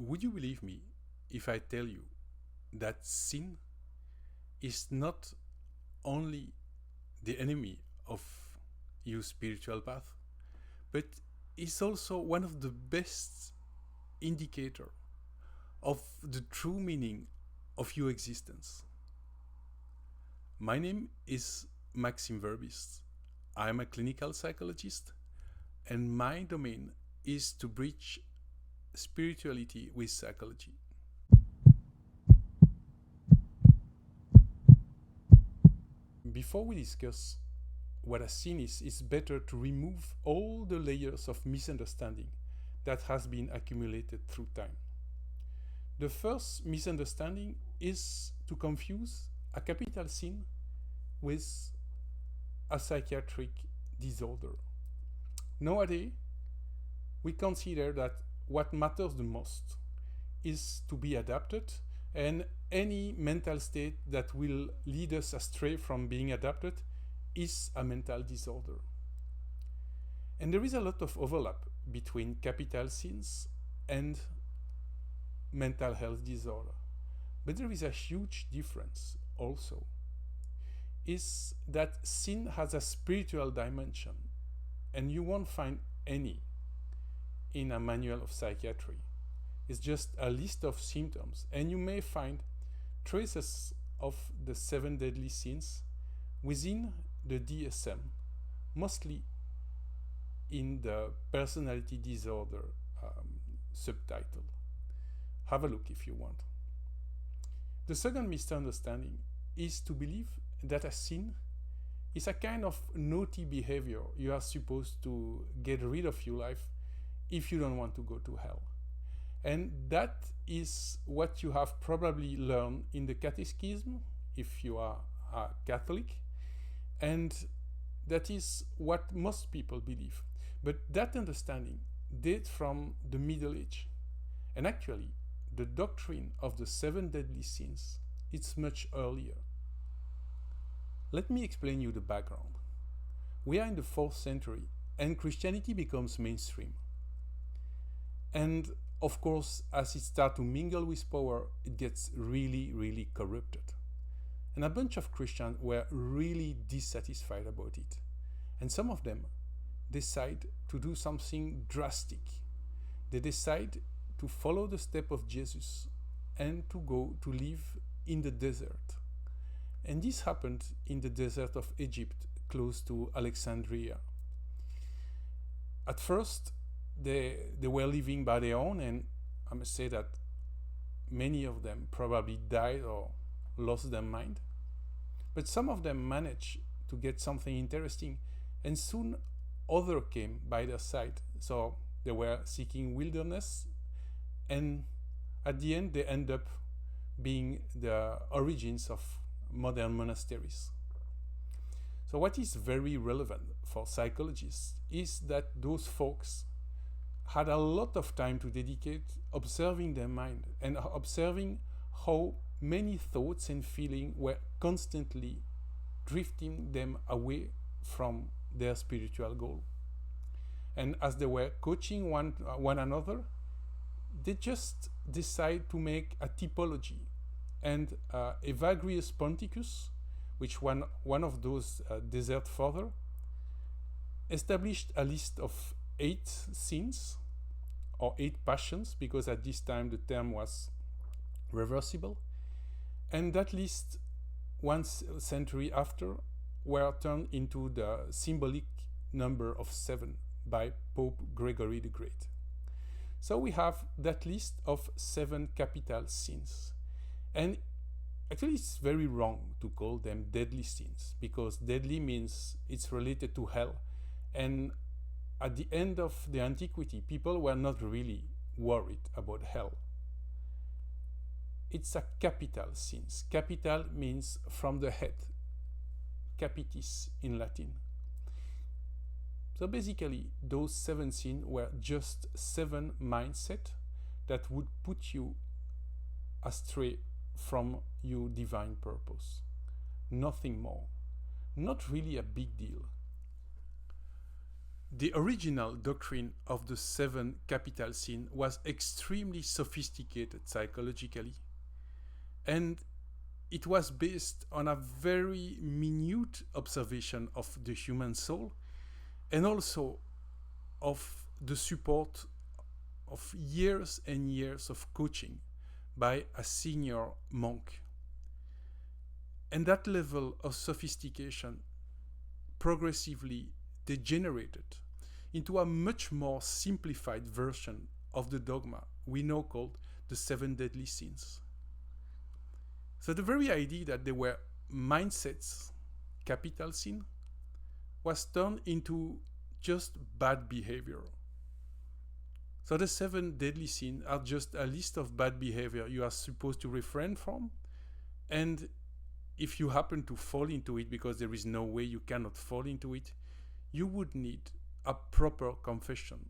Would you believe me if I tell you that sin is not only the enemy of your spiritual path, but is also one of the best indicator of the true meaning of your existence? My name is Maxim. I'm a clinical psychologist, and my domain is to bridge spirituality with psychology. Before we discuss what a sin is, it's better to remove all the layers of misunderstanding that has been accumulated through time. The first misunderstanding is to confuse a capital sin with a psychiatric disorder. Nowadays, we consider that what matters the most is to be adapted, and any mental state that will lead us astray from being adapted is a mental disorder. And there is a lot of overlap between capital sins and mental health disorder. But there is a huge difference also, is that sin has a spiritual dimension, and you won't find any in a manual of psychiatry. It's just a list of symptoms, and you may find traces of the 7 deadly sins within the DSM, mostly in the personality disorder subtitle. Have a look if you want. The second misunderstanding is to believe that a sin is a kind of naughty behavior you are supposed to get rid of your life if you don't want to go to hell. And that is what you have probably learned in the catechism if you are a Catholic, and that is what most people believe. But that understanding dates from the Middle Age, and actually the doctrine of the 7 deadly sins is much earlier. Let me explain you the background. We are in the 4th century and Christianity becomes mainstream. And of course, as it starts to mingle with power, it gets really corrupted. And a bunch of Christians were really dissatisfied about it. And some of them decide to do something drastic. They decide to follow the step of Jesus and to go to live in the desert. And this happened in the desert of Egypt, close to Alexandria. At first, they were living by their own, and I must say that many of them probably died or lost their mind. But some of them managed to get something interesting, and soon others came by their side. So they were seeking wilderness, and at the end they end up being the origins of modern monasteries. So what is very relevant for psychologists is that those folks had a lot of time to dedicate observing their mind and observing how many thoughts and feelings were constantly drifting them away from their spiritual goal. And as they were coaching one another, they just decide to make a typology. And Evagrius Ponticus, which one of those desert fathers, established a list of 8 sins or 8 passions, because at this time the term was reversible. And that list, 1 century after, were turned into the symbolic number of 7 by Pope Gregory the Great. So we have that list of 7 capital sins. And actually it's very wrong to call them deadly sins, because deadly means it's related to hell. And at the end of the antiquity, people were not really worried about hell. It's a capital sins. Capital means from the head, capitis in Latin. So basically, those 7 sins were just 7 mindsets that would put you astray from your divine purpose. Nothing more. Not really a big deal. The original doctrine of the seven capital sins was extremely sophisticated psychologically, and it was based on a very minute observation of the human soul and also of the support of years and years of coaching by a senior monk. And that level of sophistication progressively degenerated into a much more simplified version of the dogma we now call the seven deadly sins. So the very idea that there were mindsets, capital sin, was turned into just bad behavior. So the seven deadly sins are just a list of bad behavior you are supposed to refrain from, and if you happen to fall into it, because there is no way you cannot fall into it, you would need a proper confession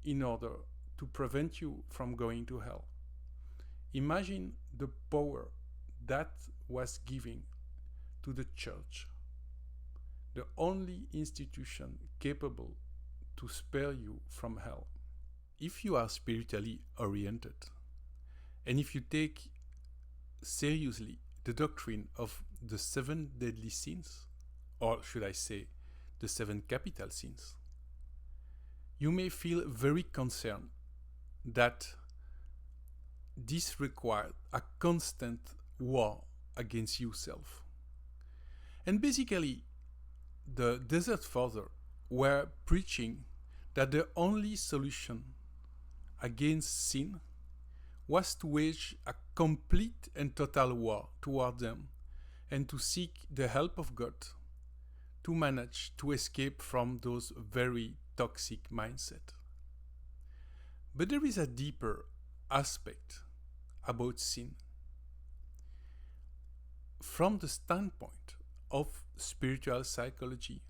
in order to prevent you from going to hell. Imagine the power that was giving to the church, the only institution capable to spare you from hell. If you are spiritually oriented, and if you take seriously the doctrine of the seven deadly sins, or should I say, the seven capital sins, you may feel very concerned that this required a constant war against yourself. And basically, the Desert Fathers were preaching that the only solution against sin was to wage a complete and total war toward them and to seek the help of God to manage to escape from those very toxic mindsets. But there is a deeper aspect about sin. From the standpoint of spiritual psychology,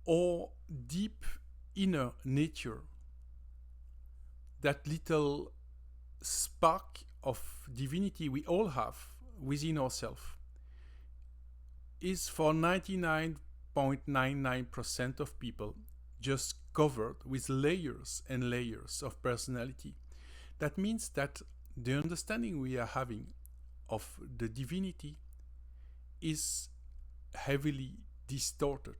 or deep inner nature, that little spark of divinity we all have within ourselves, is for 99.99% of people just covered with layers and layers of personality. That means that the understanding we are having of the divinity is heavily distorted.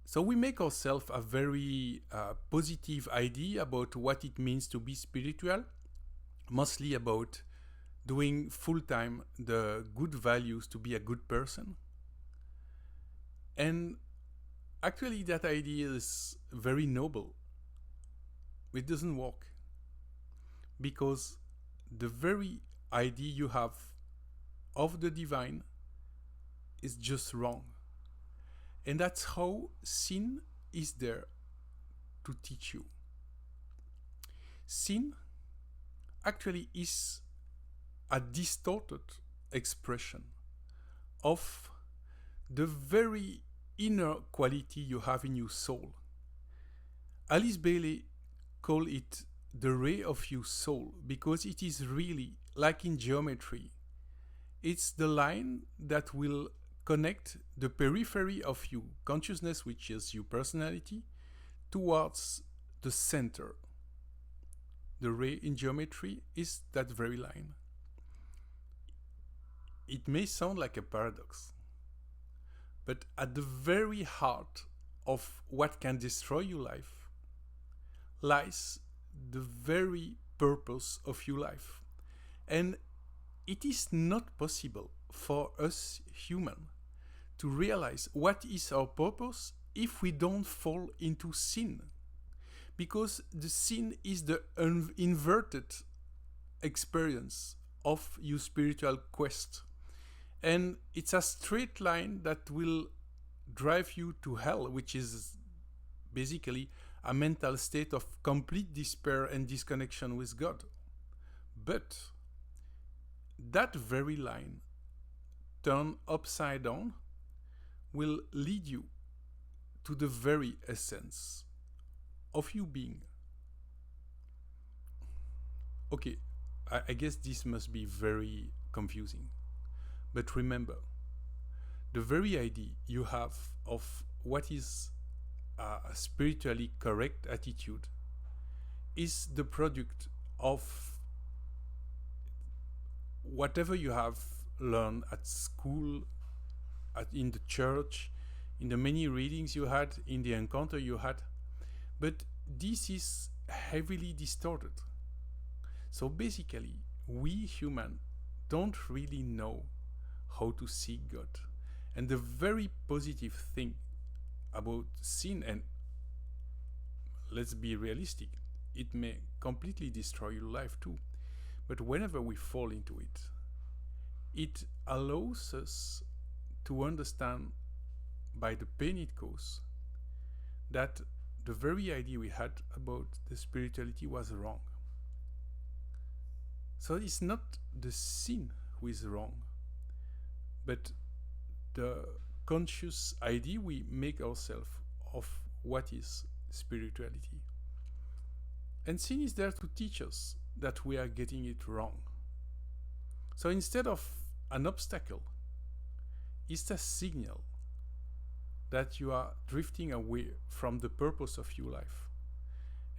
So we make ourselves a very positive idea about what it means to be spiritual, mostly about doing full-time the good values to be a good person. And actually that idea is very noble. It doesn't work, because the very idea you have of the divine is just wrong. And that's how sin is there to teach you. Sin actually is a distorted expression of the very inner quality you have in your soul. Alice Bailey called it the ray of your soul, because it is really like in geometry. It's the line that will connect the periphery of your consciousness, which is your personality, towards the center. The ray in geometry is that very line. It may sound like a paradox, but at the very heart of what can destroy your life lies the very purpose of your life. And it is not possible for us humans to realize what is our purpose if we don't fall into sin. Because the sin is the inverted experience of your spiritual quest. And it's a straight line that will drive you to hell, which is basically a mental state of complete despair and disconnection with God. But that very line, turned upside down, will lead you to the very essence of you being. Okay, I guess this must be very confusing. But remember, the very idea you have of what is a spiritually correct attitude is the product of whatever you have learned at school, in the church, in the many readings you had, in the encounter you had. But this is heavily distorted. So basically, we humans don't really know how to seek God. And the very positive thing about sin, and let's be realistic, it may completely destroy your life too. But whenever we fall into it, it allows us to understand by the pain it causes that the very idea we had about the spirituality was wrong. So it's not the sin who is wrong, but the conscious idea we make ourselves of what is spirituality. And sin is there to teach us that we are getting it wrong. So instead of an obstacle, it's a signal that you are drifting away from the purpose of your life.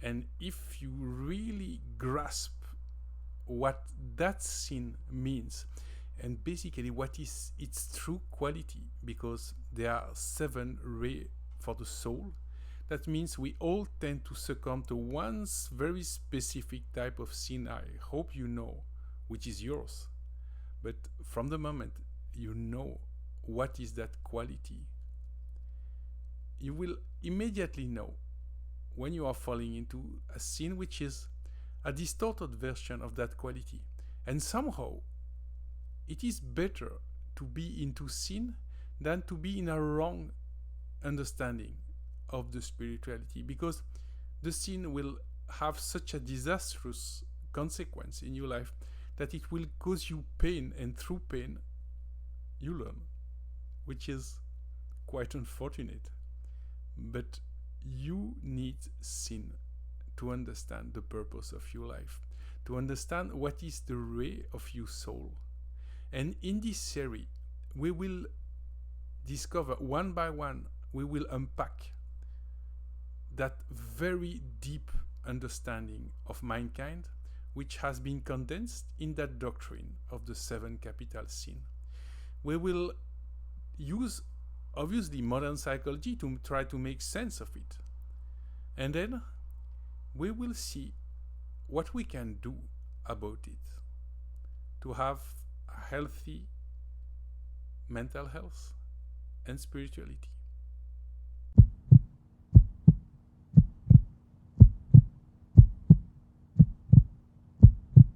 And if you really grasp what that sin means, and basically what is its true quality, because there are 7 rays for the soul, that means we all tend to succumb to one very specific type of sin, I hope you know, which is yours. But from the moment you know what is that quality, you will immediately know when you are falling into a sin which is a distorted version of that quality. And somehow it is better to be into sin than to be in a wrong understanding of the spirituality, because the sin will have such a disastrous consequence in your life that it will cause you pain, and through pain you learn, which is quite unfortunate. But you need sin to understand the purpose of your life, to understand what is the ray of your soul. And in this series, we will discover one by one, we will unpack that very deep understanding of mankind, which has been condensed in that doctrine of the 7 capital sin. We will use, obviously, modern psychology to try to make sense of it. And then we will see what we can do about it to have a healthy mental health and spirituality.